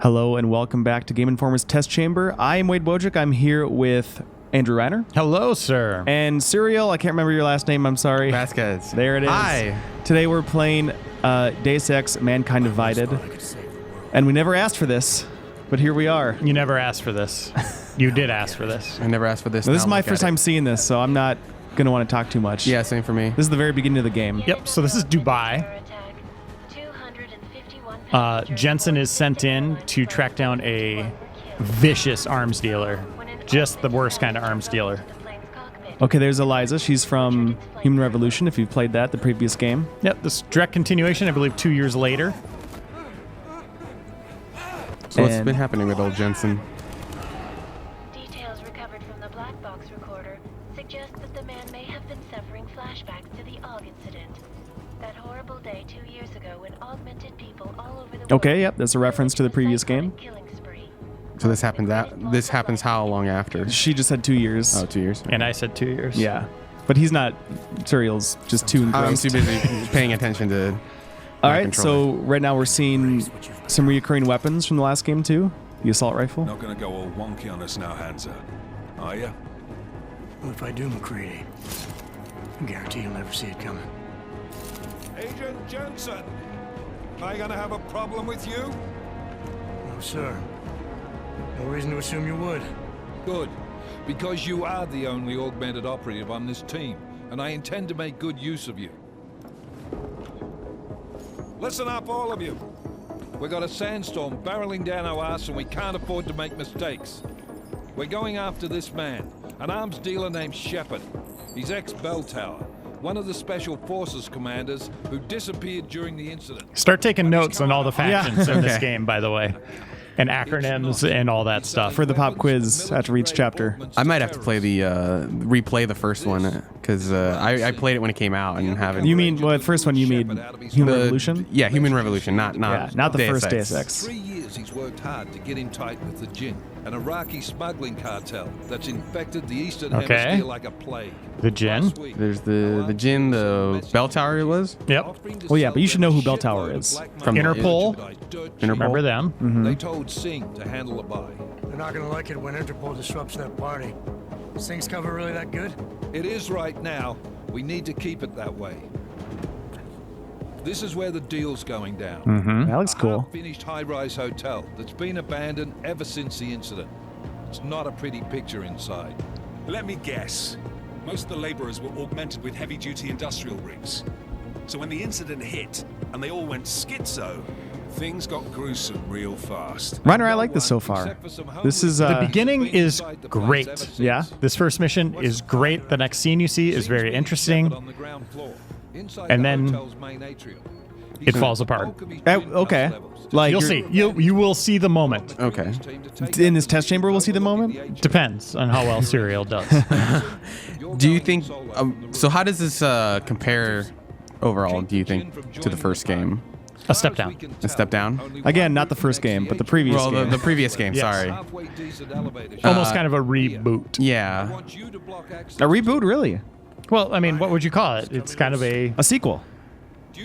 Hello and welcome back to Game Informer's Test Chamber. I am Wojcik. I'm here with Andrew Reiner. Hello, sir. And Suriel, I can't remember your last name, I'm sorry. Vazquez. There it is. Hi. Today we're playing Deus Ex, Mankind Divided. And we never asked for this, but here we are. You never asked for this. You did ask for this. I never asked for this. Now, this is my first time seeing this, so I'm not going to want to talk too much. Yeah, same for me. This is the very beginning of the game. Yep, so this is Dubai. Jensen is sent in to track down a vicious arms dealer. Just the worst kind of arms dealer. Okay, there's Eliza. She's from Human Revolution, if you've played that, the previous game. Yep, this direct continuation, I believe 2 years later. So what's been happening with old Jensen? Details recovered from the black box recorder suggest that the man may have been suffering flashbacks to the Og incident. That horrible day 2 years ago when augmented people all over the world... Okay, yep, that's a reference to the previous game. So this happens how long after? She just said 2 years. Oh, 2 years. And I said 2 years. Yeah. But he's not... Suriel's just too engrossed. I'm too busy paying attention to... All right, so right now we're seeing some reoccurring weapons from the last game too. The assault rifle. Not gonna go all wonky on us now, Hansa. Are you? Well, if I do, McCready, I guarantee you'll never see it coming. Agent Jensen! Am I gonna have a problem with you? No, sir. No reason to assume you would. Good. Because you are the only augmented operative on this team, and I intend to make good use of you. Listen up, all of you. We got a sandstorm barreling down our ass and we can't afford to make mistakes. We're going after this man, an arms dealer named Shepard. He's ex-Bell Tower, one of the Special Forces commanders who disappeared during the incident. Start taking notes on all the factions in this game, by the way. And acronyms and all that stuff. For the pop quiz after each chapter. I might have to play replay the first one, because I played it when it came out and haven't... You mean, well, the first one you mean Human Revolution? Yeah, Human Revolution, not the Deus first Ex. Deus Ex. 3 years he's worked hard to get in tight with the Jinn, an Iraqi smuggling cartel that's infected the Eastern Hemisphere like a plague. The Jinn? There's the Jinn, the Bell Tower it was? Yep. Well, yeah, but you should know who Bell Tower is. From Interpol. Remember them? Mm-hmm. They told Singh to handle the buy. They're not gonna like it when Interpol disrupts that party. Is Sing's cover really that good? It is right now. We need to keep it that way. This is where the deal's going down. Mm-hmm. That looks cool. Half-finished high-rise hotel that's been abandoned ever since the incident. It's not a pretty picture inside. Let me guess. Most of the laborers were augmented with heavy-duty industrial rigs. So when the incident hit and they all went schizo, things got gruesome real fast. Reiner, I like this so far. This is The beginning is great. Yeah. This first mission is great. The next scene you see is very interesting. And then it falls apart. Okay. Like You'll see. You will see the moment. Okay. in this test chamber we'll see the moment? Depends on how well Suriel does. Do you think... so how does this compare overall, do you think, to the first game? A step down. A step down? Again, not the first game, but the previous Well, game. the previous game, Yes. sorry. Almost kind of a reboot. Yeah. A reboot, really? Well, I mean, what would you call it? It's kind of A sequel.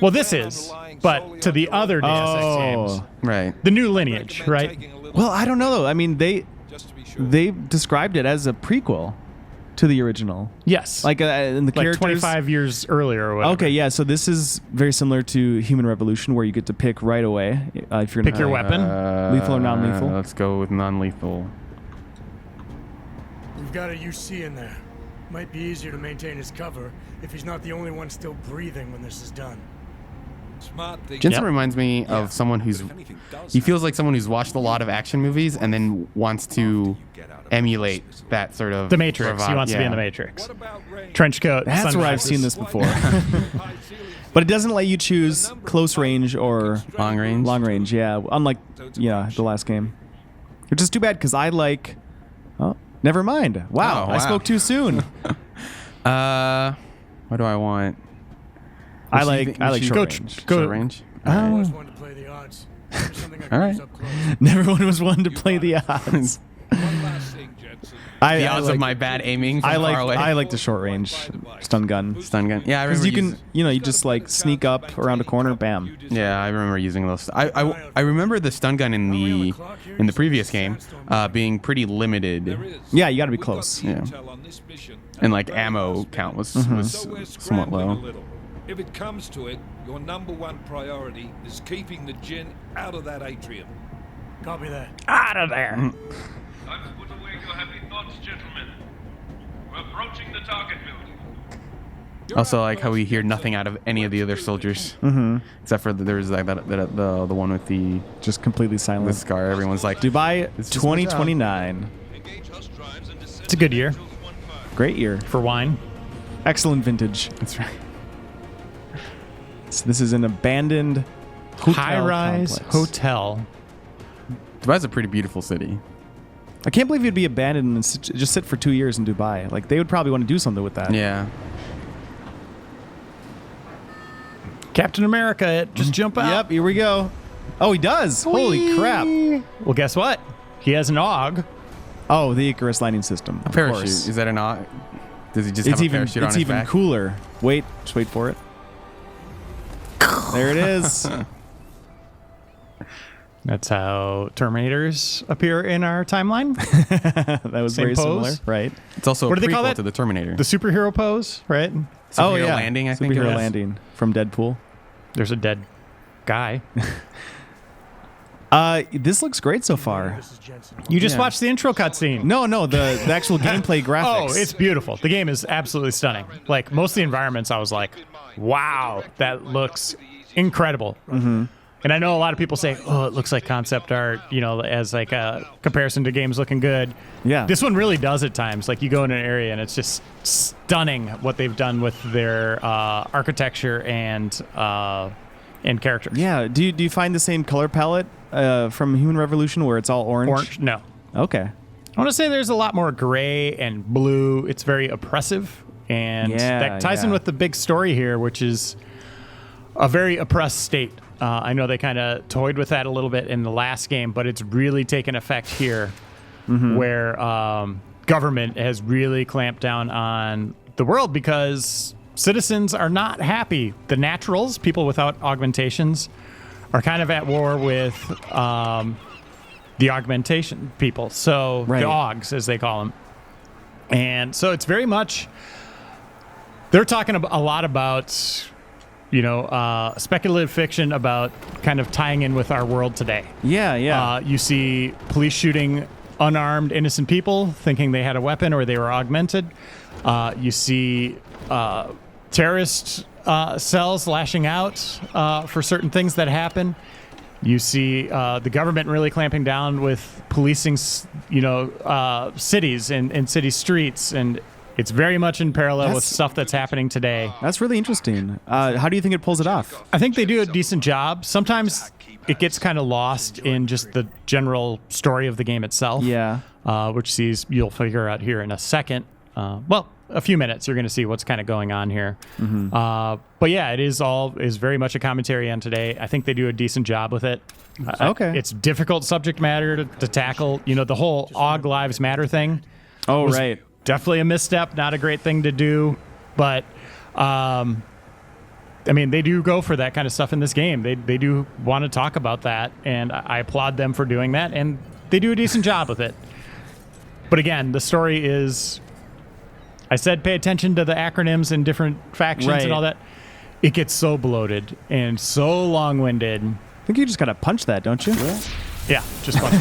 Well, this is, but to the other Deus Ex games. Right. The new lineage, right? Well, I don't know though. I mean, they described it as a prequel to the original. Yes. Like in the characters. 25 years earlier or whatever. Okay, yeah. So this is very similar to Human Revolution, where you get to pick right away if you're Pick your weapon. Lethal or non-lethal. Let's go with non-lethal. We've got a UC in there. Might be easier to maintain his cover if he's not the only one still breathing when this is done. Jensen reminds me of someone who's... He feels like someone who's watched a lot of action movies and then wants to emulate that sort of... The Matrix. He bravado. wants to be in the Matrix. Trench coat. That's where I've sunglasses. seen this before. But it doesn't let you choose close range or Long range? long range, yeah. Unlike the last game. Which is too bad because I like... Oh, never mind. Wow, Oh, I spoke too soon. What do I want? I like short range. Short range? I always wanted to play the odds. There's something I can All right. use up close. Never one was one to play the odds. One last thing, Jensen. The odds of my bad aiming from far away. I like the short range stun gun. Stun gun. Yeah, I remember. Because you just like sneak up around a corner, bam. Yeah, I remember using those. I remember the stun gun in the previous game being pretty limited. Yeah, you got to be close. Yeah. And like ammo count was somewhat low. If it comes to it, your number one priority is keeping the Jinn out of that atrium. Copy that. Out of there. Time to put away your happy thoughts, gentlemen. We're approaching the target building. Also, like how we hear nothing out of any of the other soldiers, except for there's like the one with the Just completely silent. the scar. Everyone's like, Dubai This is my job. 2029. It's a good year Great year. for wine. Excellent vintage. That's right. So this is an abandoned hotel High-rise complex. hotel. Dubai's a pretty beautiful city. I can't believe you'd be abandoned and just sit for 2 years in Dubai. Like, they would probably want to do something with that. Yeah. Captain America, just jump out. Yep, here we go. Oh, he does. Holy crap. Well, guess what? He has an AUG. Oh, the Icarus landing system. Of Parachute. course. Is that an odd? Does he just It's have a even parachute on it's his even back? cooler. Just wait for it. There it is. That's how Terminators appear in our timeline. That was Same very similar, pose? right? It's also What a do they prequel call that? to the Terminator. The superhero pose, right? Oh Superhero yeah, landing. I think. Superhero it was. landing from Deadpool. There's a dead guy. This looks great so far. This is Jensen. You just Yeah. watched the intro cutscene. No, the actual gameplay graphics. Oh, it's beautiful. The game is absolutely stunning. Like, most of the environments, I was like, wow, that looks incredible. Mm-hmm. And I know a lot of people say, oh, it looks like concept art, as like a comparison to games looking good. Yeah. This one really does at times. Like, you go in an area and it's just stunning what they've done with their architecture and characters. Yeah. Do you find the same color palette from Human Revolution where it's all orange? Orange? No. Okay. I want to say there's a lot more gray and blue. It's very oppressive. And that ties in with the big story here, which is a very oppressed state. I know they kind of toyed with that a little bit in the last game, but it's really taken effect here where government has really clamped down on the world because citizens are not happy. The naturals, people without augmentations, are kind of at war with the augmentation people. So the Augs, as they call them. And so it's very much, they're talking a lot about, speculative fiction about kind of tying in with our world today. Yeah. You see police shooting unarmed innocent people thinking they had a weapon or they were augmented. You see terrorist cells lashing out for certain things that happen. You see the government really clamping down with policing, cities and city streets, and it's very much in parallel with stuff that's happening today. That's really interesting. How do you think it pulls it off? I think they do a decent job. Sometimes it gets kind of lost in just the general story of the game itself. Yeah. Which you'll figure out here in a second. A few minutes, you're going to see what's kind of going on here. But yeah, it is very much a commentary on today. I think they do a decent job with it. Okay. It's difficult subject matter to tackle. The whole AUG Lives Matter thing. Oh, right. Definitely a misstep, not a great thing to do. But, they do go for that kind of stuff in this game. They do want to talk about that, and I applaud them for doing that, and they do a decent job with it. But again, the story is... I said pay attention to the acronyms and different factions and all that. It gets so bloated and so long-winded. I think you just gotta punch that, don't you? Yeah, just punch.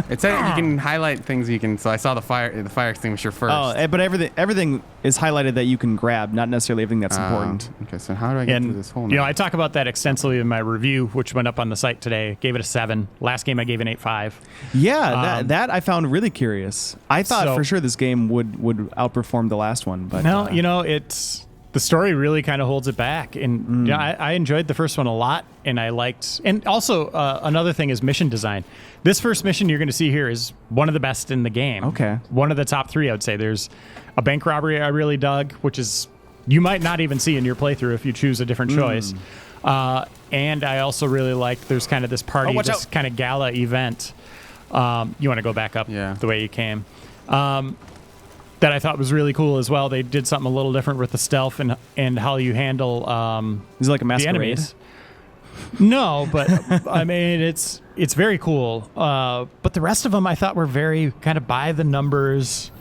It said you can highlight things you can. So I saw the fire extinguisher first. Oh, but everything is highlighted that you can grab, not necessarily everything that's important. Okay, so how do I get to this whole? I talk about that extensively in my review, which went up on the site today. Gave it a 7. Last game I gave an 8.5. Yeah, that I found really curious. I thought for sure this game would outperform the last one, but no, it's the story really kind of holds it back, and I enjoyed the first one a lot, and I liked. And also another thing is mission design. This first mission you're going to see here is one of the best in the game. Okay, one of the top 3, I would say. There's a bank robbery I really dug, which is you might not even see in your playthrough if you choose a different choice. And I also really like there's kind of this party, kind of gala event. You want to go back up the way you came. that I thought was really cool as well. They did something a little different with the stealth and how you handle Is it like a the masquerade? enemies. No, but I mean it's very cool. But the rest of them I thought were very kind of by the numbers,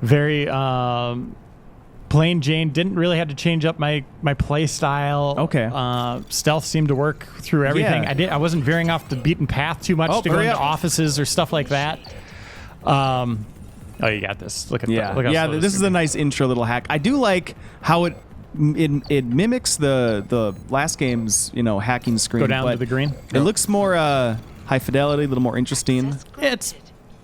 very plain Jane. Didn't really have to change up my play style. Okay. Stealth seemed to work through everything. Yeah. I wasn't veering off the beaten path too much to go hurry into up. offices or stuff like that. Oh, you got this. Look at Yeah, look how yeah. slow This is a nice intro little hack. I do like how it mimics the last game's hacking screen. Go down but to the green. It looks more high fidelity, a little more interesting. It's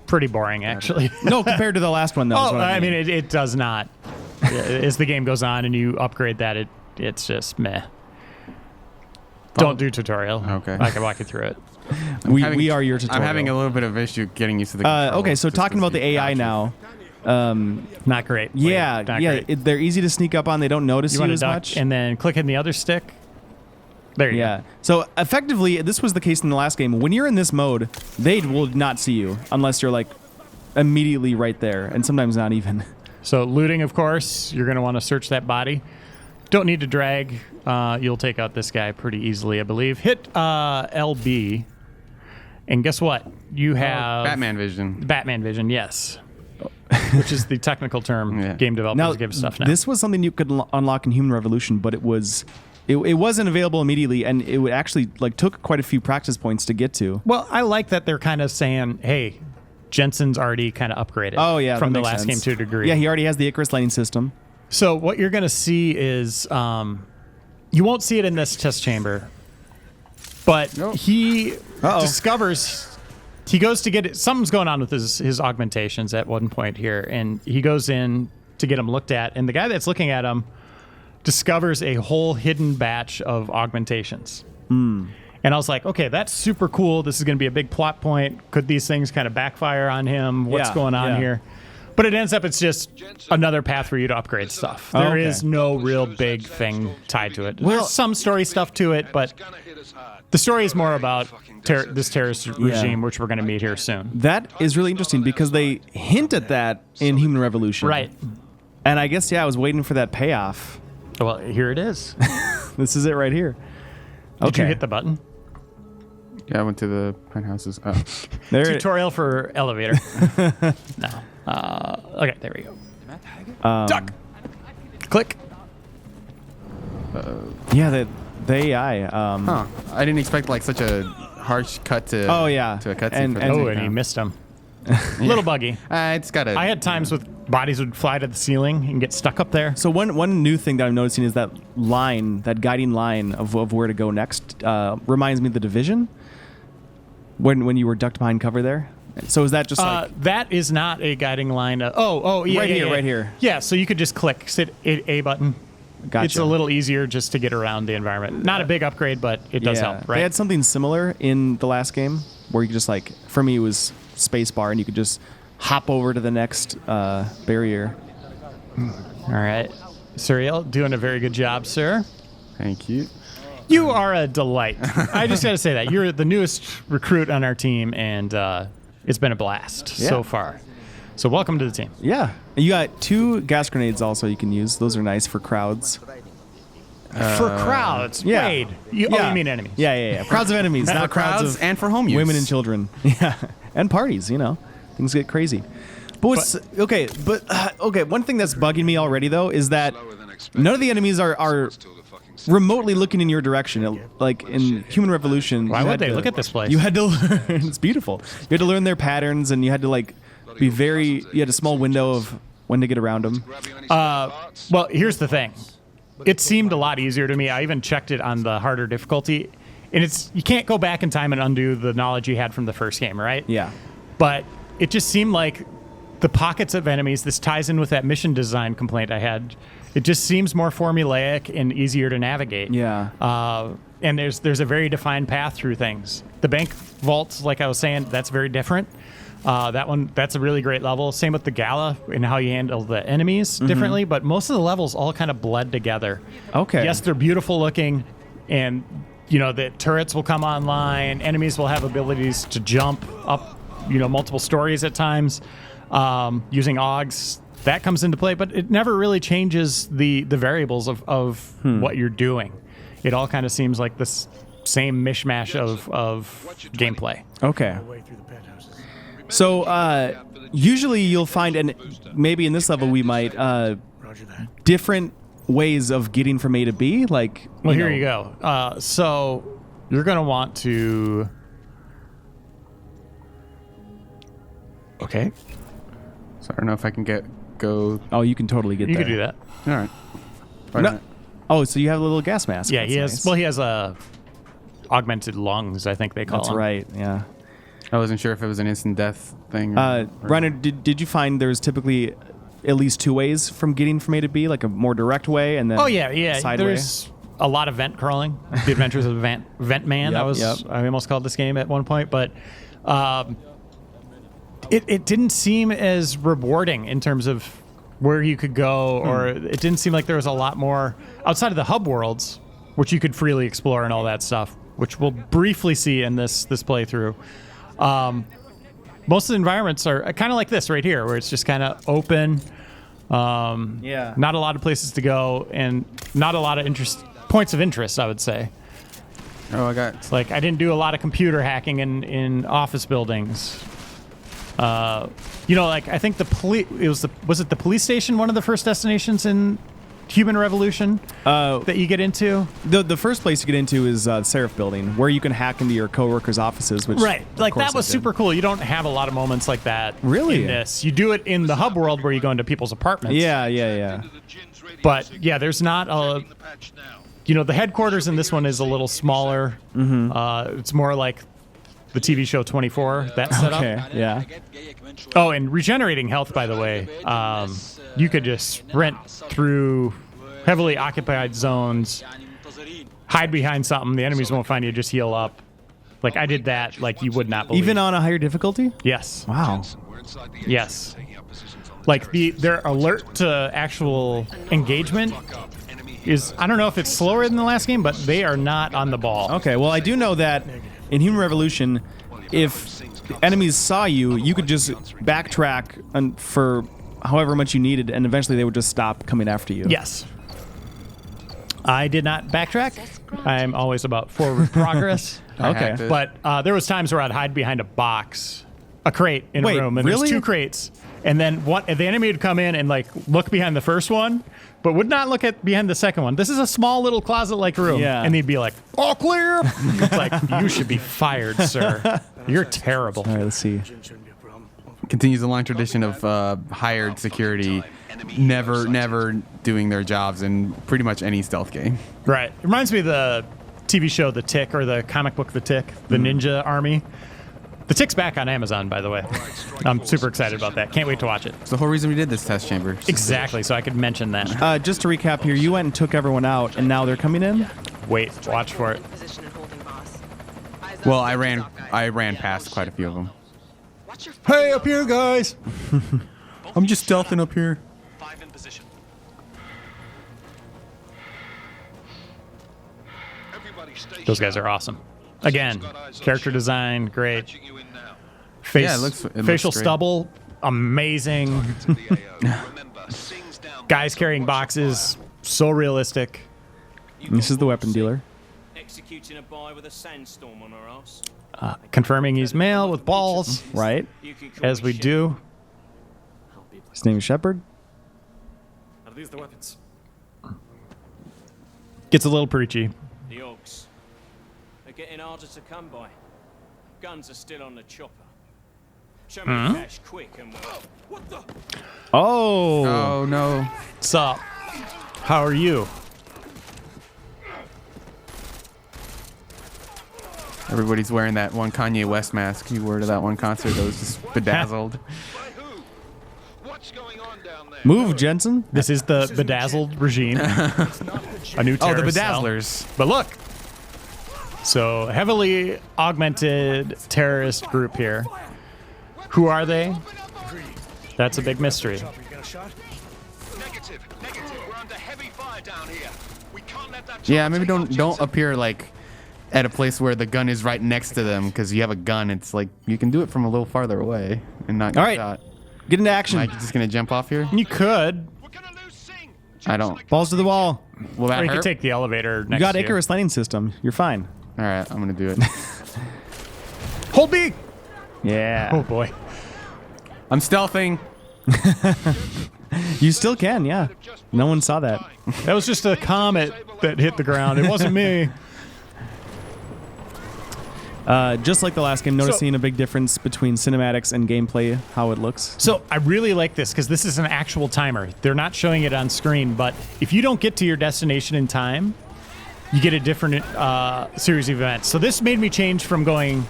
pretty boring, actually. No, compared to the last one, though. is Oh, what I mean, it does not. As the game goes on and you upgrade that, it's just meh. Don't do tutorial. Okay. I can walk you through it. we are your tutorial. I'm having a little bit of issue getting used to the controls. Okay, so Just talking about the because AI now. Not great. Yeah, Not yeah. great. They're easy to sneak up on. They don't notice You you, want to as duck much. and then click in the other stick. There you Yeah. So effectively, this was the case in the last game. When you're in this mode, they will not see you unless you're like immediately right there, and sometimes not even. go. So looting, of course, you're going to want to search that body. Don't need to drag. You'll take out this guy pretty easily, I believe. Hit LB, and guess what? You have Batman vision. Batman vision, yes. Which is the technical term Yeah. game developers Now, give stuff now. this was something you could unlock in Human Revolution, but it wasn't available immediately, and it would actually took quite a few practice points to get to. Well, I like that they're kind of saying, hey, Jensen's already kind of upgraded Oh yeah, from that the makes last sense. game to a degree. Yeah, he already has the Icarus lighting system. So what you're going to see is you won't see it in this test chamber, but he discovers he goes to get it. Something's going on with his augmentations at one point here, and he goes in to get them looked at, and the guy that's looking at him discovers a whole hidden batch of augmentations. And I was like, okay, that's super cool. This is going to be a big plot point. Could these things kind of backfire on him? What's Yeah, going on yeah. here? But it ends up it's just another path for you to upgrade stuff. There okay. is no real big thing tied to it. There's some story stuff to it, but the story is more about this terrorist regime, which we're going to meet here soon. That is really interesting because they hint at that in Human Revolution. Right. And I guess, I was waiting for that payoff. Well, here it is. This is it right here. Did you hit the button? Yeah, I went to the penthouses. Oh. There Tutorial for elevator. No. Okay, there we go. Duck. Click. Yeah, the AI. Huh. I didn't expect such a harsh cut to. Oh, yeah. To a cutscene. And- for and- that. Oh, and he missed him. Little buggy. It's got a. I had times with bodies would fly to the ceiling and get stuck up there. So one new thing that I'm noticing is that line, that guiding line of where to go next, reminds me of The Division. When you were ducked behind cover there. So is that just that is not a guiding line. Yeah, right here. Yeah, so you could just click sit A button. Gotcha. It's a little easier just to get around the environment. Not a big upgrade, but it does help, right? They had something similar in the last game where you could just for me it was space bar and you could just hop over to the next barrier. All right. Suriel, doing a very good job, sir. Thank you. You are a delight. I just got to say that. You're the newest recruit on our team, and it's been a blast so far. So welcome to the team. Yeah. You got 2 gas grenades also you can use. Those are nice for crowds. For crowds. yeah. Wade. You mean enemies. Yeah. Crowds of enemies, not crowds of and for home use. women and children. Yeah. And parties, Things get crazy. But what's okay, one thing that's bugging me already though is that none of the enemies are remotely looking in your direction. Like in Human Revolution, Why would they? Look at this place. You had to learn. It's beautiful. You had to learn their patterns, and you had to be very. You had a small window of when to get around them. Well, here's the thing. It seemed a lot easier to me. I even checked it on the harder difficulty, and you can't go back in time and undo the knowledge you had from the first game, right? Yeah. But it just seemed like the pockets of enemies. This ties in with that mission design complaint I had. It just seems more formulaic and easier to navigate. Yeah. And there's a very defined path through things. The bank vaults, like I was saying, that's very different. That's a really great level. Same with the Gala and how you handle the enemies differently. But most of the levels all kind of bled together. Okay. Yes, they're beautiful looking, and the turrets will come online. Enemies will have abilities to jump up, multiple stories at times, using augs. that comes into play, but it never really changes the variables of what you're doing. It all kind of seems like this same mishmash of gameplay. Okay. So usually you'll find, and maybe in this level we might, different ways of getting from A to B. Like, well, here you go. So you're going to want to. Okay. So I don't know if I can go. Oh, you can totally get You there. can do that. All right. No. Oh, so you have a little gas mask. Yeah, That's he has. nice. Well, he has augmented lungs, I think they call That's them. right. Yeah. I wasn't sure if it was an instant death thing. Or Reiner, did you find there's typically at least two ways from getting from A to B, like a more direct way and then Oh yeah. side There's a lot of vent crawling. The Adventures of Vent Man. Yep, I almost called this game at one point, but it didn't seem as rewarding in terms of where you could go, or it didn't seem like there was a lot more outside of the hub worlds, which you could freely explore and all that stuff, which we'll briefly see in this playthrough. Most of the environments are kind of like this right here, where it's just kind of open. Yeah. Not a lot of places to go, and not a lot of points of interest, I would say. Oh, I got. It's like I didn't do a lot of computer hacking in office buildings. Like I think was it the police station, one of the first destinations in Human Revolution that you get into? The first place you get into is the Seraph building, where you can hack into your coworkers' offices. Which Right. Like of course that was I did. super cool. You don't have a lot of moments like that Really? in this. You do it in the hub world where you go into people's apartments. Yeah. But yeah, there's not a. The headquarters in this one is a little smaller. Mm-hmm. It's more like the TV show 24. That setup. Okay. Yeah. Oh, and regenerating health, by the way. You could just sprint through heavily occupied zones, hide behind something. The enemies won't find you. Just heal up. Like I did that. Like you would not believe. Even on a higher difficulty? Yes. Wow. Yes. Like their alert to actual engagement is, I don't know if it's slower than the last game, but they are not on the ball. Okay. Well, I do know that in Human Revolution, if enemies saw you, you could just backtrack for however much you needed, and eventually they would just stop coming after you. Yes. I did not backtrack. I'm always about forward progress. Okay. But there was times where I'd hide behind a box, a crate in Wait, a room, and really? there's two crates. And then the enemy would come in and like look behind the first one, but would not look behind the second one. This is a small little closet-like room. Yeah. And they'd be like, all clear. It's like, you should be fired, sir. You're terrible. All right. Let's see. Continues the long tradition of hired security never doing their jobs in pretty much any stealth game. Right. It reminds me of the TV show The Tick, or the comic book The Tick, the Ninja Army. The Tick's back on Amazon, by the way. I'm super excited about that. Can't wait to watch it. It's the whole reason we did this test chamber. Exactly, so I could mention that. Just to recap here, you went and took everyone out, and now they're coming in? Wait, watch for it. Well, I ran past quite a few of them. Hey, up here, guys! I'm just stealthing up here. 5 in position. Those guys are awesome. Again, character design, great. Face, Yeah, it looks facial great. stubble, amazing. Guys carrying boxes, so realistic. This is the weapon dealer. Executing a buy with a sandstorm on our ass. Confirming he's male with balls, Right. You can call as me we Shep. do. His name is Shepard. Are these the weapons? Gets a little preachy. The Orcs. They're getting harder to come by. Guns are still on the chopper. Show me the cash quick and we'll... What the? Oh. Oh no. What's up? How are you? Everybody's wearing that one Kanye West mask he wore to that one concert that was just bedazzled. Move, Jensen. This is the bedazzled regime. A new Oh, the terrorist cell. bedazzlers. But look. So, heavily augmented terrorist group here. Who are they? That's a big mystery. Negative. We're under heavy fire down here. We can't let that. Yeah, maybe don't appear like at a place where the gun is right next to them, because you have a gun. It's like you can do it from a little farther away and not get All right. shot. Get into action. Am I just gonna jump off here? You could. I don't. Balls to the wall. Will that Or you hurt? could take the elevator next You got to Icarus landing system. You're fine. All right, I'm gonna do it. Hold B! Yeah. Oh, boy. I'm stealthing. You still can, yeah. No one saw that. That was just a comet that hit the ground. It wasn't me. Just like the last game, noticing a big difference between cinematics and gameplay, how it looks. So I really like this because this is an actual timer. They're not showing it on screen, but if you don't get to your destination in time, you get a different series of events. So this made me change from going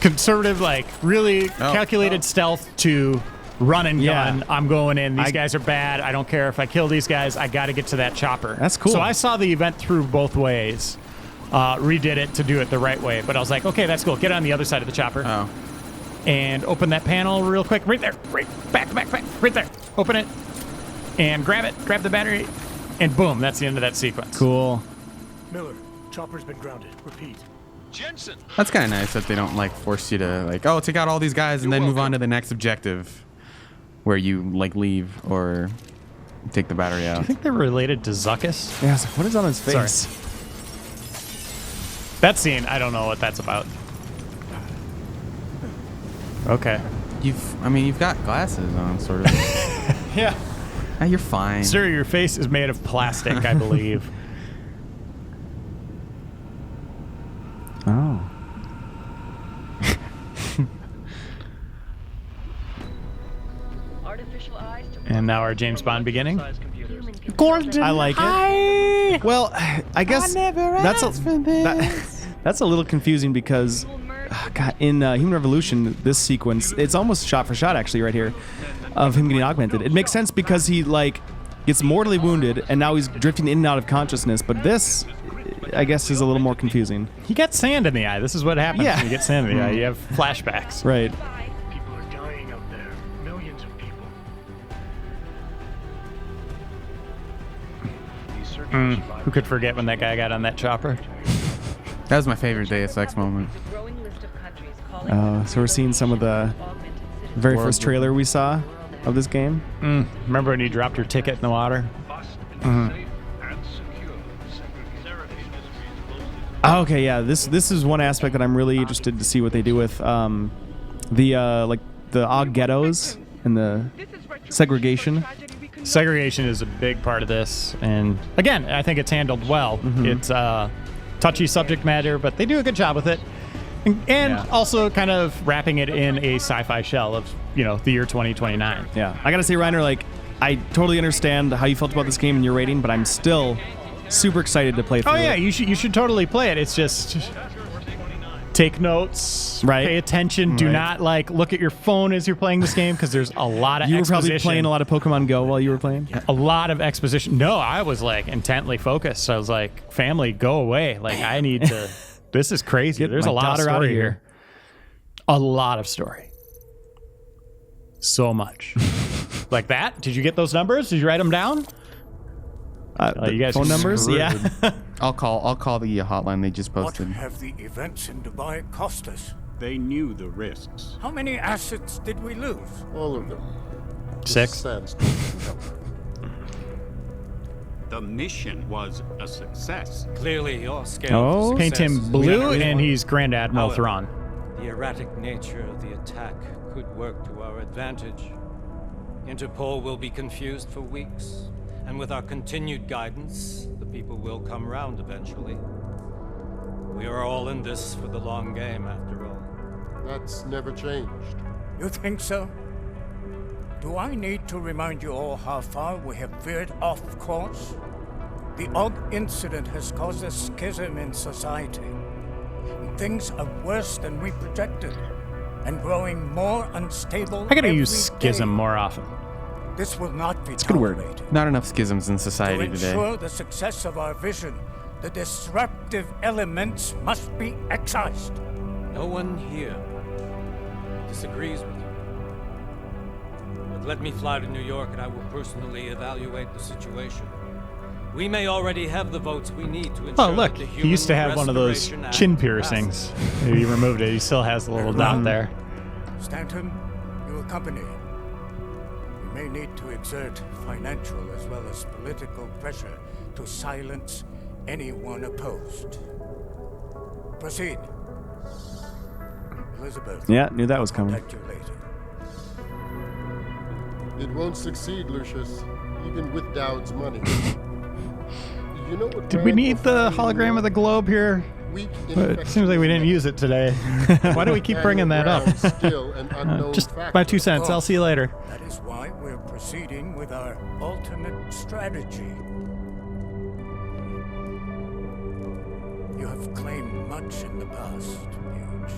conservative, like really calculated stealth to run and gun. I'm going in. These guys are bad. I don't care if I kill these guys. I got to get to that chopper. That's cool. So I saw the event through both ways. Redid it to do it the right way. But I was like, okay, that's cool. Get on the other side of the chopper. Oh. And open that panel real quick. Right there. Right. Back. Right there. Open it. And grab it. Grab the battery. And boom. That's the end of that sequence. Cool. Miller, chopper's been grounded. Repeat. Jensen! That's kind of nice that they don't like force you to like, oh, take out all these guys and then move on to the next objective, where you like leave or take the battery out. Do you think they're related to Zuckus? Yeah, I was like, what is on his face? Sorry. That scene, I don't know what that's about. Okay. You've got glasses on, sort of. Yeah. You're fine. Sir, your face is made of plastic, I believe. Oh. And now our James Bond beginning. I like it. Well, I guess that's a little confusing because, God, in Human Revolution, this sequence, it's almost shot for shot actually right here of him getting augmented. It makes sense because he like gets mortally wounded and now he's drifting in and out of consciousness. But this, I guess, is a little more confusing. He got sand in the eye. This is what happens when you get sand in the eye. You have flashbacks. Right. People are dying out there. Millions of people. Who could forget when that guy got on that chopper? That was my favorite Deus Ex moment. So we're seeing some of the very first trailer we saw of this game. Remember when you dropped your ticket in the water? Oh, okay, yeah. This is one aspect that I'm really interested to see what they do with the Og ghettos and the segregation. Segregation is a big part of this, and again, I think it's handled well. It's touchy subject matter, but they do a good job with it, and also kind of wrapping it in a sci-fi shell of the year 2029. Yeah, I gotta say, Reiner, like I totally understand how you felt about this game and your rating, but I'm still super excited to play through it. Oh yeah, you should totally play it. It's just take notes, pay attention. Do not look at your phone as you're playing this game because there's a lot of You were exposition. probably playing a lot of Pokemon Go while you were playing? A lot of exposition. No, I was intently focused. I was like, family, go away. I need to. This is crazy. Get There's my a lot of daughter story out of here. A lot of story. So much. Like that? Did you get those numbers? Did you write them down? You guys phone are numbers? screwed. Yeah. I'll call the hotline they just What posted. have the events in Dubai cost us? They knew the risks. How many assets did we lose? All of them. 6. The mission was a success. Clearly, your scale Oh. of Paint success him is blue, very and low. he's Grand Admiral However, Thrawn. The erratic nature of the attack could work to our advantage. Interpol will be confused for weeks, and with our continued guidance, the people will come round eventually. We are all in this for the long game, after all. That's never changed. You think so? Do I need to remind you all how far we have veered off course? The Og incident has caused a schism in society. Things are worse than we projected, and growing more unstable. I gotta every use schism day. more often. This will not be a good word. tolerated. Not enough schisms in To society today. ensure the success of our vision, the disruptive elements must be excised. No one here disagrees with you. But let me fly to New York and I will personally evaluate the situation. We may already have the votes we need to ensure Oh, look, that the he used to have one of those Human chin Restoration Act piercings. He removed it. He still has the little dot there. Stanton, you accompany him. may need to exert financial as well as political pressure to silence anyone opposed. Proceed. Elizabeth. Yeah, knew that was coming. Contact you later. It won't succeed, Lucius, even with Dowd's money. You know what? Did we need the hologram of the globe here? But it seems like we didn't use it today. Why do we keep bringing that up? Just my 2 cents. I'll see you later. That is why we're proceeding with our alternate strategy. You have claimed much in the past, Huge.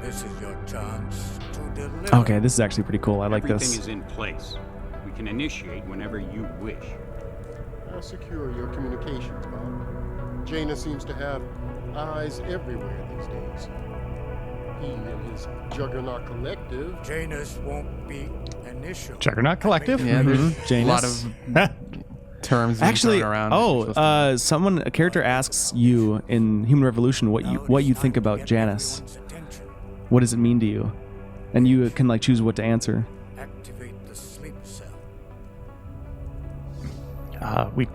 This is your chance to deliver. Okay, this is actually pretty cool. I like this. Everything is in place. We can initiate whenever you wish. I'll secure your communications, Bob. Jaina seems to have eyes everywhere these days. He and his Juggernaut Collective. Janus won't be initial. Juggernaut Collective? Yeah, there's a lot Janus. of terms being Actually, thrown around. a character asks you in Human Revolution what you think about Janus. What does it mean to you? And you can like choose what to answer. Activate the sleep cell. We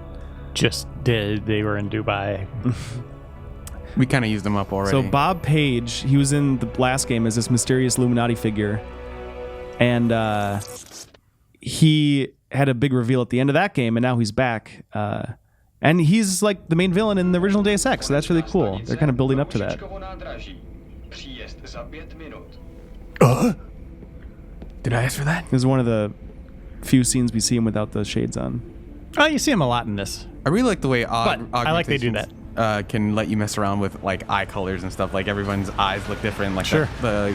just did. They were in Dubai. We kind of used them up already. So Bob Page, he was in the last game as this mysterious Illuminati figure, and he had a big reveal at the end of that game, and now he's back. And he's like the main villain in the original Deus Ex, so that's really cool. They're kind of building up to that. Did I ask for that? This is one of the few scenes we see him without the shades on. Oh, you see him a lot in this. I really like the way I like they do that. Can let you mess around with like eye colors and stuff. Like everyone's eyes look different. Like sure. the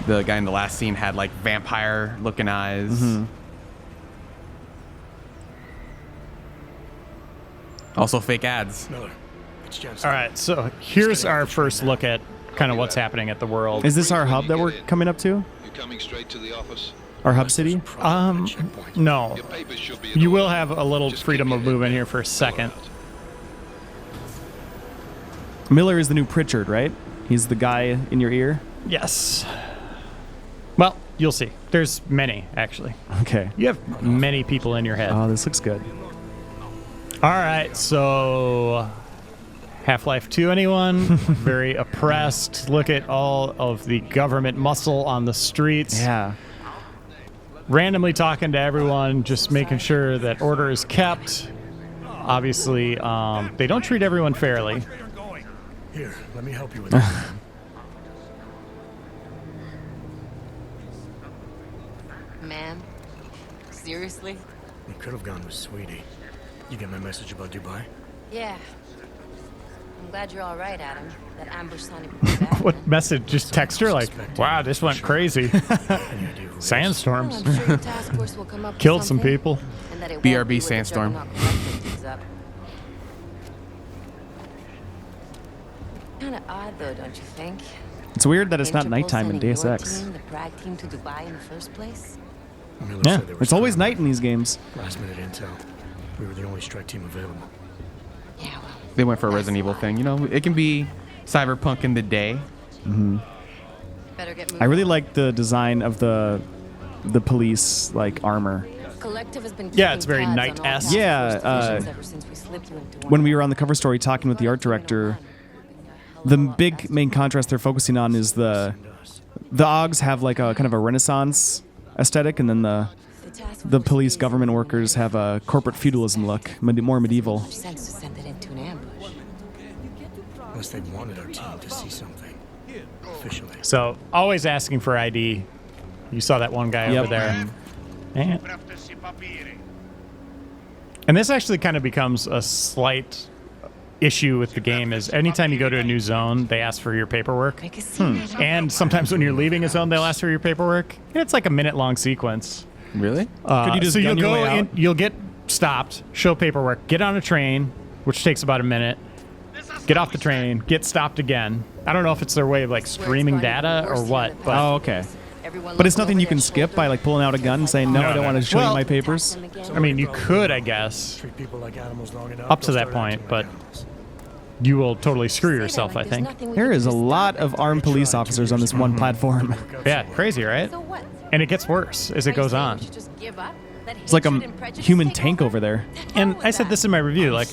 guy in the last scene had like vampire looking eyes. Mm-hmm. Also fake ads. Miller, it's Jensen. All right, so here's our first look at kind of what's happening at the world. Is this our hub that we're coming up to? You coming straight to the office? Our hub city? No. You will have a little freedom of movement here for a second. Miller is the new Pritchard, right? He's the guy in your ear? Yes. Well, you'll see. There's many, actually. Okay. You have many people in your head. Oh, this looks good. All right, so Half-Life 2, anyone? Very oppressed. Look at all of the government muscle on the streets. Yeah. Randomly talking to everyone, just making sure that order is kept. Obviously, they don't treat everyone fairly. Here, let me help you with that. Ma'am? Seriously? You could have gone with Sweetie. You get my message about Dubai? Yeah. I'm glad you're all right, Adam. That ambush sounded pretty bad. What message? Just text her like, wow, this went crazy. Sandstorms. Well, I'm sure your task force will come up with Killed some something, people. and that it won't BRB be with the Sandstorm. Juggernaut Collective things up. Kinda odd though, don't you think? It's weird that it's not Interpol nighttime in sending Deus your Ex. team, the Prague team, to Dubai in the first place? Miller Yeah, said they were it's always scrambling. night in these games. Last minute intel. We were the only strike team available. Yeah, well. They went for a Resident Evil thing. You know, it can be cyberpunk in the day. Better get moving. I really like the design of the police like armor. Collective has been Yeah, it's keeping very tabs on all night-esque. task Yeah, force divisions ever since we slipped you into one When of we were on the cover story talking with the art director, the big main contrast they're focusing on is the Augs have like a kind of a Renaissance aesthetic, and then the police government workers have a corporate feudalism look, more medieval. sense to send it into an ambush. Unless they wanted our team to see something. Officially. So, always asking for ID. You saw that one guy Yep. over there. And this actually kind of becomes a slight issue with the game is anytime you go to a new zone, they ask for your paperwork. Make a scene. And sometimes when you're leaving a zone, they'll ask for your paperwork. It's like a minute-long sequence. Really? Could you just so you'll gun your go way in, out? you'll get stopped, show paperwork, get on a train, which takes about a minute, get off the train, get stopped again. I don't know if it's their way of like streaming data or what, but Oh, okay. Everyone But it's looking nothing over you can their skip shoulder. by like pulling out a gun and saying, no, I don't want to show you Well- my papers. Them again. I mean, you could, I guess. Treat people like animals long enough. Up to they'll that start point, acting but- like animals. You will totally screw Say that yourself, like I there's think. nothing we There can is do a to lot stop of it. armed police officers on this one platform. Yeah, crazy, right? So what? And it gets worse as it goes on. It's like a human tank over there. And I said this in my review, like,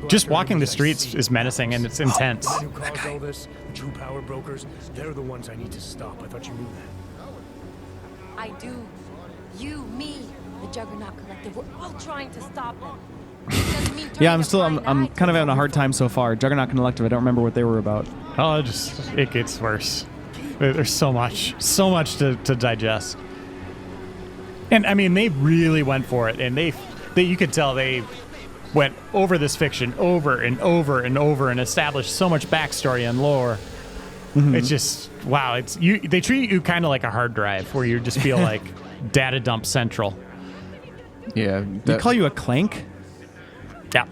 just walking the streets is menacing and it's intense. Who caused all this? The true power brokers. They're the ones I need to stop. I thought you knew that. I do. You, me, the Juggernaut Collective, we're all trying to stop them. Yeah, I'm kind of having a hard time so far. Juggernaut Collective, I don't remember what they were about. Oh, it gets worse. There's so much to digest. And I mean, they really went for it, and they you could tell they went over this fiction over and over and over and established so much backstory and lore. Mm-hmm. It's just wow. They treat you kind of like a hard drive where you just feel like data dump central. Yeah, they call you a clank. Yeah.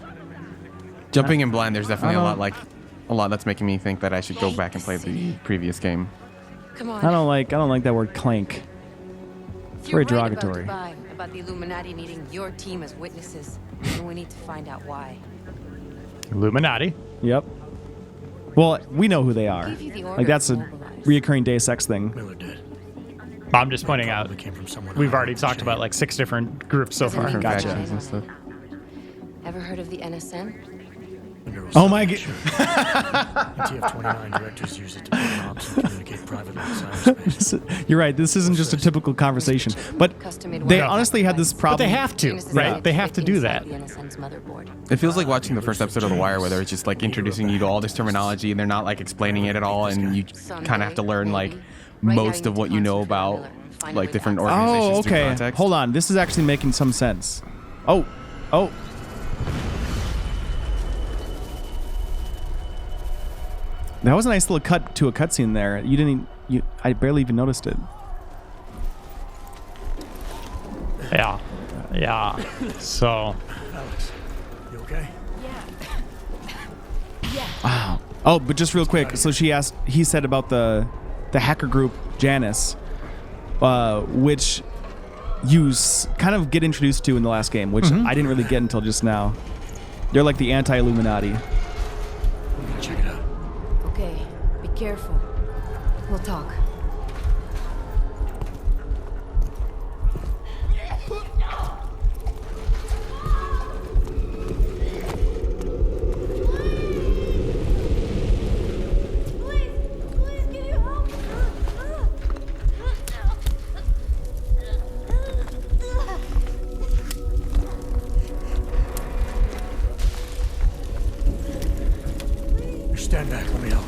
Jumping in blind, there's definitely a lot that's making me think that I should go back and play the previous game. Come on. I don't like that word clank. It's very derogatory. About the Illuminati needing your team as witnesses, and we need to find out why. Illuminati. Yep. Well, we know who they are. Like that's a reoccurring Deus Ex thing. I'm just pointing out. We've already talked about like 6 different groups so far. Gotcha. Ever heard of the NSN? Oh my god. TF-29 directors use it to build ops and communicate privately in cyberspace. You're right. This isn't just a typical conversation, but they honestly had this problem. But they have to, right? Yeah. They have to do that. It feels like watching the first episode of The Wire, where they're just like introducing you to all this terminology, and they're not like explaining it at all, and you kind of have to learn like most of what you know about like different organizations. Oh, okay. Through context. Hold on. This is actually making some sense. Oh. That was a nice little cut to a cutscene there. I barely even noticed it. Yeah. So. Alex, you okay? Yeah. Wow. Oh, but just real quick. So he said about the hacker group Janus, which you kind of get introduced to in the last game, which I didn't really get until just now. They're like the anti-Illuminati. Check it out. Okay, be careful. We'll talk. Stand back, let me help.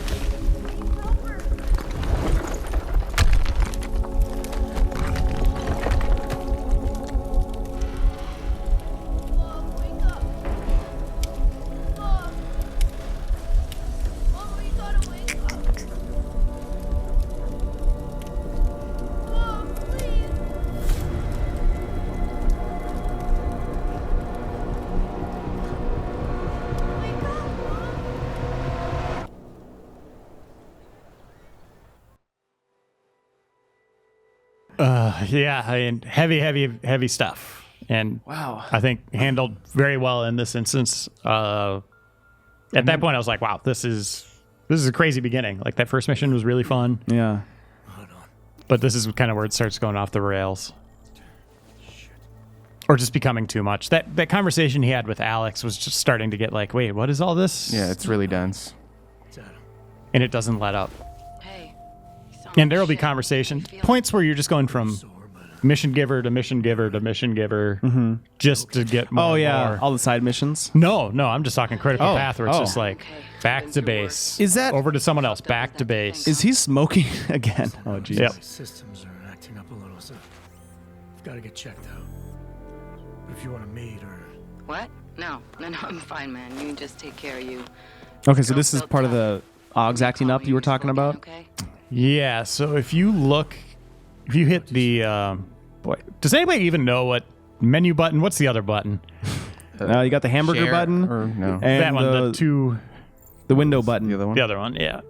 Yeah, I mean, heavy stuff. And wow, I think handled very well in this instance. At that point, I was like, wow, this is a crazy beginning. Like that first mission was really fun. Yeah. But this is kind of where it starts going off the rails. Or just becoming too much. That conversation he had with Alex was just starting to get like, wait, what is all this? Yeah, it's really dense. And it doesn't let up. And there will be conversation points where you're just going from mission giver to mission giver to mission giver just to get more. Oh, yeah. More. All the side missions? No, I'm just talking critical path where it's just like back to base. Is that over to someone else, back to base. Is he smoking again? Oh, jeez. Yep. Systems are acting up a little, so I've got to get checked out. But if you want to meet or... What? No, I'm fine, man. You can just take care of you. Okay, so this is part of the OGs acting up you were talking about? Okay. Yeah, so if you hit the, does anybody even know what menu button? What's the other button? You got the hamburger button. Or no. And that one, the window button. The other one? The other one, yeah.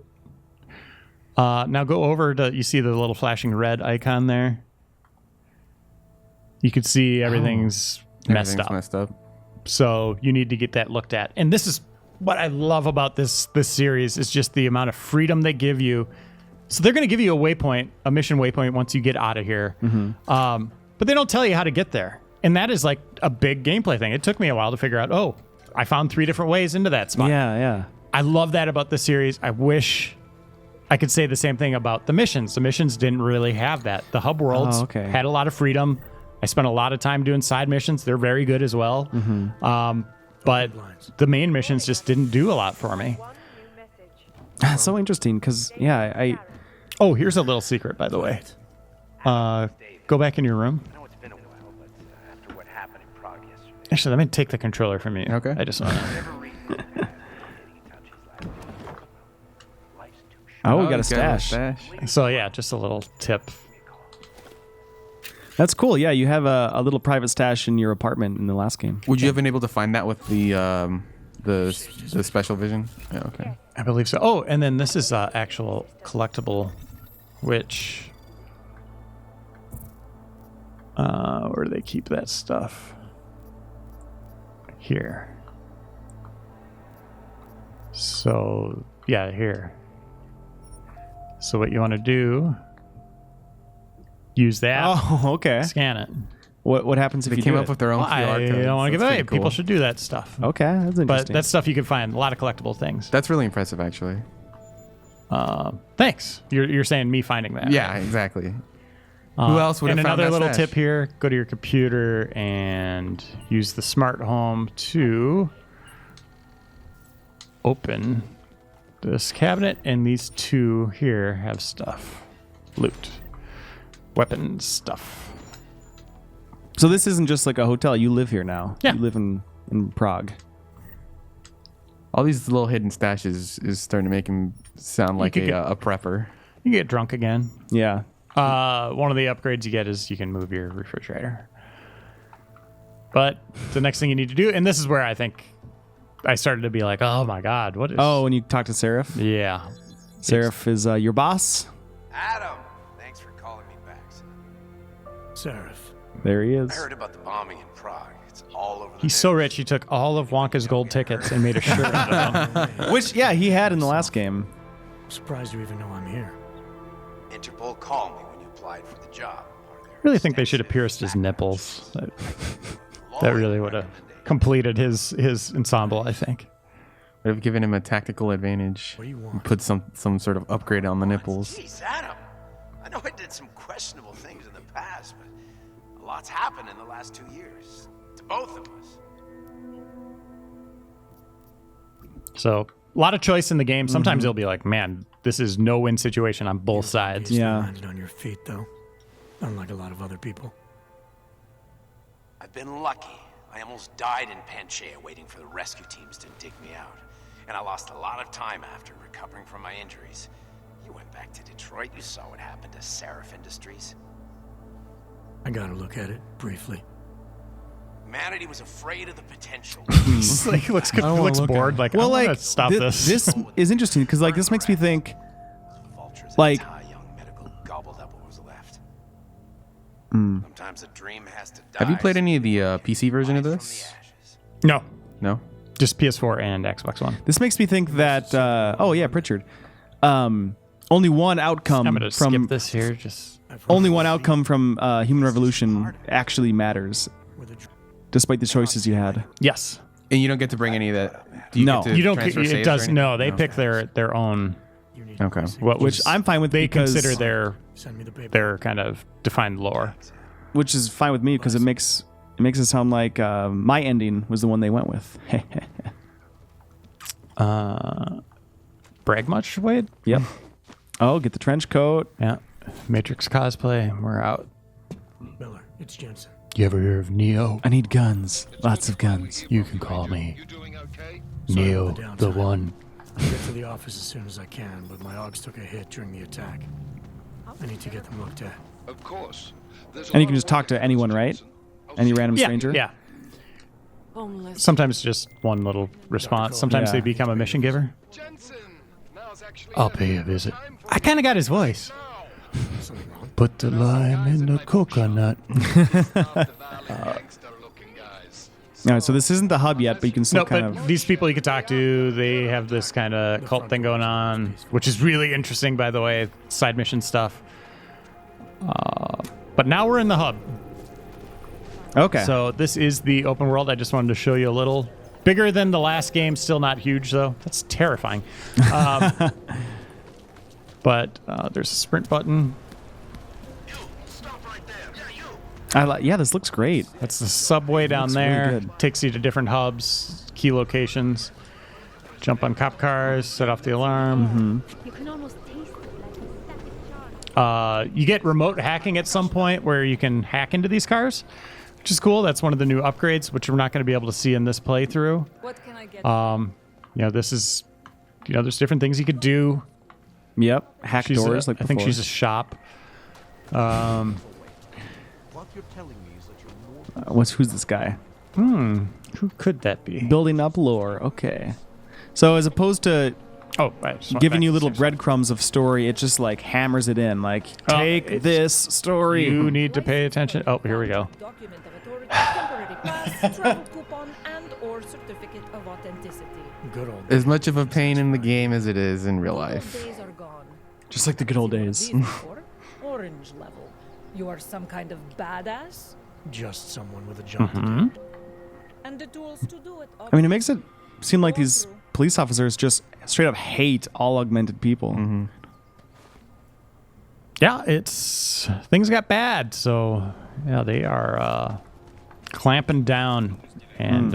Now go over to, you see the little flashing red icon there? You can see everything's messed up. So you need to get that looked at. And this is what I love about this series is just the amount of freedom they give you So they're going to give you a mission waypoint once you get out of here. But they don't tell you how to get there. And that is like a big gameplay thing. It took me a while to figure out, oh, I found 3 different ways into that spot. Yeah. I love that about the series. I wish I could say the same thing about the missions. The missions didn't really have that. The hub worlds had a lot of freedom. I spent a lot of time doing side missions. They're very good as well. But the main missions just didn't do a lot for me. That's so interesting because, I... Oh, here's a little secret, by the way. Go back in your room. Actually, let me take the controller from you. Okay. I just want to... Oh, we got a stash. So, yeah, just a little tip. That's cool. Yeah, you have a little private stash in your apartment in the last game. Would you have been able to find that with the special vision? Yeah, okay. I believe so. Oh, and then this is actual collectible, which... where do they keep that stuff? Here. So, yeah, here. So what you want to do, use that. Oh, okay. Scan it. What happens if they you came do up with their own QR I codes? don't want to give it away. Cool. People should do that stuff. Okay, that's interesting. But that's stuff you can find. A lot of collectible things. That's really impressive, actually. Thanks. You're saying me finding that. Yeah, exactly. Who else would have and found another that little stash? tip here, go to your computer and use the smart home to open this cabinet, and these 2 here have stuff. Loot. Weapons stuff. So this isn't just like a hotel. You live here now. Yeah. You live in Prague. All these little hidden stashes is starting to make him sound like a prepper. You can get drunk again. Yeah. One of the upgrades you get is you can move your refrigerator. But the next thing you need to do, and this is where I think I started to be like, oh my God, what is... Oh, when you talk to Seraph? Yeah. Seraph is your boss? Adam, thanks for calling me back. Seraph. There he is. I heard about the bombing in Prague. It's all over the He's so rich, he took all of Wonka's gold tickets and made a shirt out of them. Which, yeah, he had in the last game. I'm surprised you even know I'm here. Interpol called me when you applied for the job. I really think they should have pierced his nipples. That really would have completed his ensemble, I think. Would have given him a tactical advantage. What do you want? Put some sort of upgrade on the nipples. Jeez, Adam. I know I did some questionable things in the past, but a lot's happened in the last 2 years. To both of us. So, a lot of choice in the game. Sometimes it'll be like, man, this is no-win situation on both sides. Yeah. Landed on your feet, though. Unlike a lot of other people. I've been lucky. I almost died in Panchaea waiting for the rescue teams to dig me out. And I lost a lot of time after recovering from my injuries. You went back to Detroit. You saw what happened to Seraph Industries. I gotta look at it briefly. Humanity was afraid of the potential. He's like, looks bored. Like, well, like, stop this. This is interesting because, like, this makes me think, like, young medical gobbled up what was left. Sometimes a dream has to die. Have you played any of the PC version of this? No. No? Just PS4 and Xbox One. this makes me think that, oh, yeah, Pritchard. Only one outcome I'm going to from skip this here. Just only one outcome from Human Revolution actually matters, despite the choices you had. yes. And you don't get to bring any of that. Do you No. get to You don't. transfer It saves or does. anything? No, they pick their own. Okay. Which I'm fine with They because consider their kind of defined lore. which is fine with me because it makes it sound like my ending was the one they went with. Brag much, Wade? Yep. Oh, get the trench coat. Yeah. Matrix cosplay. We're out. Miller, it's Jensen. You ever hear of Neo? I need guns. Lots of guns. You can call me Sorry Neo, for the downtime. the one. I'll get to the office as soon as I can, but my Augs took a hit during the attack. I need to get them looked at. Of course. And you can just talk to anyone, right? Any random stranger? Yeah. Homeless. Sometimes just one little response. Sometimes Yeah. they become a mission giver. I'll pay a visit. I kind of got his voice. Something wrong? Put the lime in the coconut. All right, so this isn't the hub yet, but you can still kind of... These people you can talk to, they have this kind of cult thing going on, which is really interesting, by the way, side mission stuff. But now we're in the hub. Okay. So this is the open world. I just wanted to show you a little. Bigger than the last game, still not huge, though. That's terrifying. But there's a sprint button. Yeah, this looks great. That's the subway down there. Really good. Takes you to different hubs, key locations. Jump on cop cars, set off the alarm. You can almost taste it like a You get remote hacking at some point where you can hack into these cars, which is cool. That's one of the new upgrades, which we're not going to be able to see in this playthrough. What can I get? This is, there's different things you could do. Yep, hack doors like I think before. she's a shop. Who's this guy? Who could that be? Building up lore. Okay. So as opposed to giving you little breadcrumbs of story, it just like hammers it in. Like, take this story. You need to pay attention. Oh, here we go. Document of authority, temporary pass, travel coupon, and or certificate of authenticity. Good old. As much of a pain in the game as it is in real life. Days are gone. Just like the good old days. Orange level. You are some kind of badass, Just someone with a jump. and the tools to do it. I mean, it makes it seem like these police officers just straight up hate all augmented people. Yeah, things got bad, so yeah, they are clamping down, and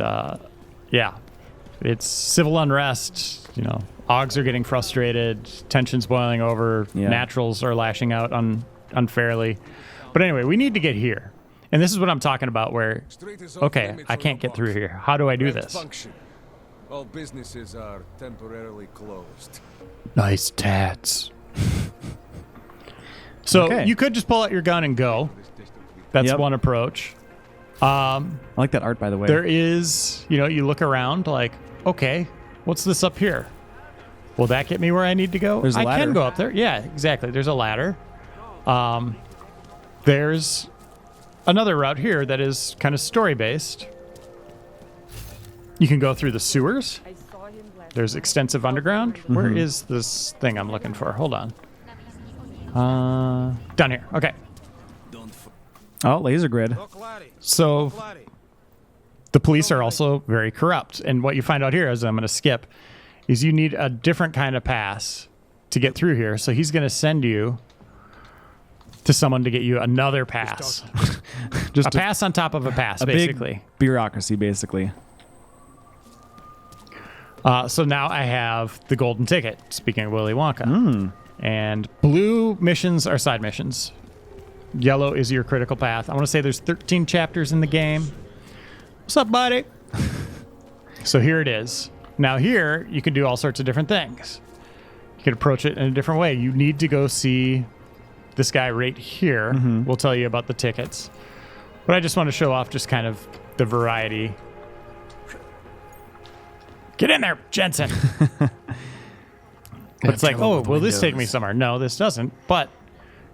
it's civil unrest. Augs are getting frustrated, tensions boiling over, naturals are lashing out unfairly. But anyway, we need to get here, and this is what I'm talking about. Where I can't get through here. How do I do this? All businesses are temporarily closed. Nice tats. So you could just pull out your gun and go. That's one approach. I like that art, by the way. There is, you look around like, okay, what's this up here? Will that get me where I need to go? There's a ladder. I can go up there. Yeah, exactly. There's a ladder. There's another route here that is kind of story-based. You can go through the sewers. There's extensive underground. Where is this thing I'm looking for? Hold on. Down here. Okay. Oh, laser grid. So the police are also very corrupt. And what you find out here, as I'm going to skip, is you need a different kind of pass to get through here. So he's going to send you to someone to get you another pass. Just a pass on top of a pass, basically. Big bureaucracy, basically. So now I have the golden ticket, speaking of Willy Wonka. And blue missions are side missions. Yellow is your critical path. I want to say there's 13 chapters in the game. What's up, buddy? So here it is. Now here, you can do all sorts of different things. You can approach it in a different way. You need to go see this guy right here. We'll tell you about the tickets. But I just want to show off just kind of the variety. Get in there, Jensen. But it's like, oh, will this take me somewhere? No, this doesn't. But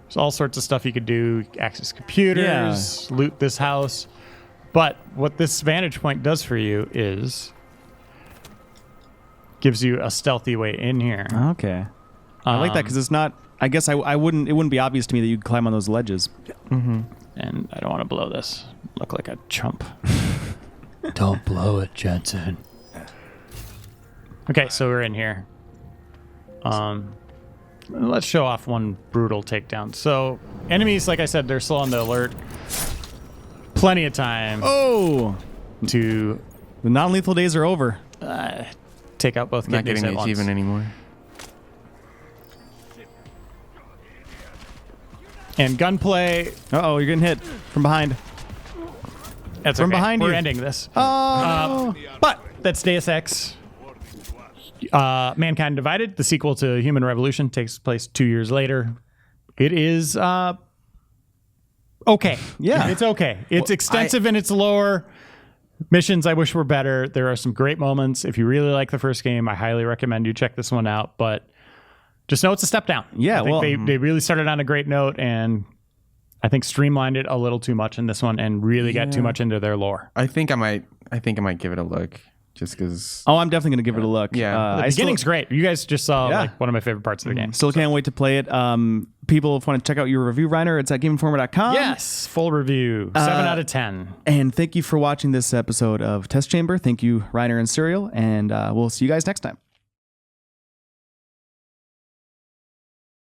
there's all sorts of stuff you could do. Access computers, loot this house. But what this vantage point does for you is gives you a stealthy way in here. Okay. I like that because it's not, I guess it wouldn't be obvious to me that you'd climb on those ledges. And I don't want to blow this. Look like a chump. Don't blow it, Jensen. Okay, so we're in here. Let's show off one brutal takedown. So enemies, like I said, they're slow on the alert. Plenty of time. To the non-lethal days are over. Take out both Not kidneys getting at the once. achievement anymore. And gunplay. Uh-oh, you're getting hit from behind. That's from okay. behind you. We're ending this. Oh. But that's Deus Ex. Mankind Divided, the sequel to Human Revolution, takes place 2 years later. It is okay. Yeah. It's okay. It's extensive in its lore. Missions I wish were better. There are some great moments. If you really like the first game, I highly recommend you check this one out. But just know it's a step down. Yeah, I think they really started on a great note, and I think streamlined it a little too much in this one and really got too much into their lore. I think I might I think I might give it a look just because. Oh, I'm definitely going to give it a look. Yeah. The beginning's great. You guys just saw like one of my favorite parts of the game. Still can't wait to play it. People, if you want to check out your review, Reiner, it's at GameInformer.com. Yes, full review. 7 out of 10. And thank you for watching this episode of Test Chamber. Thank you, Reiner and Suriel. And we'll see you guys next time.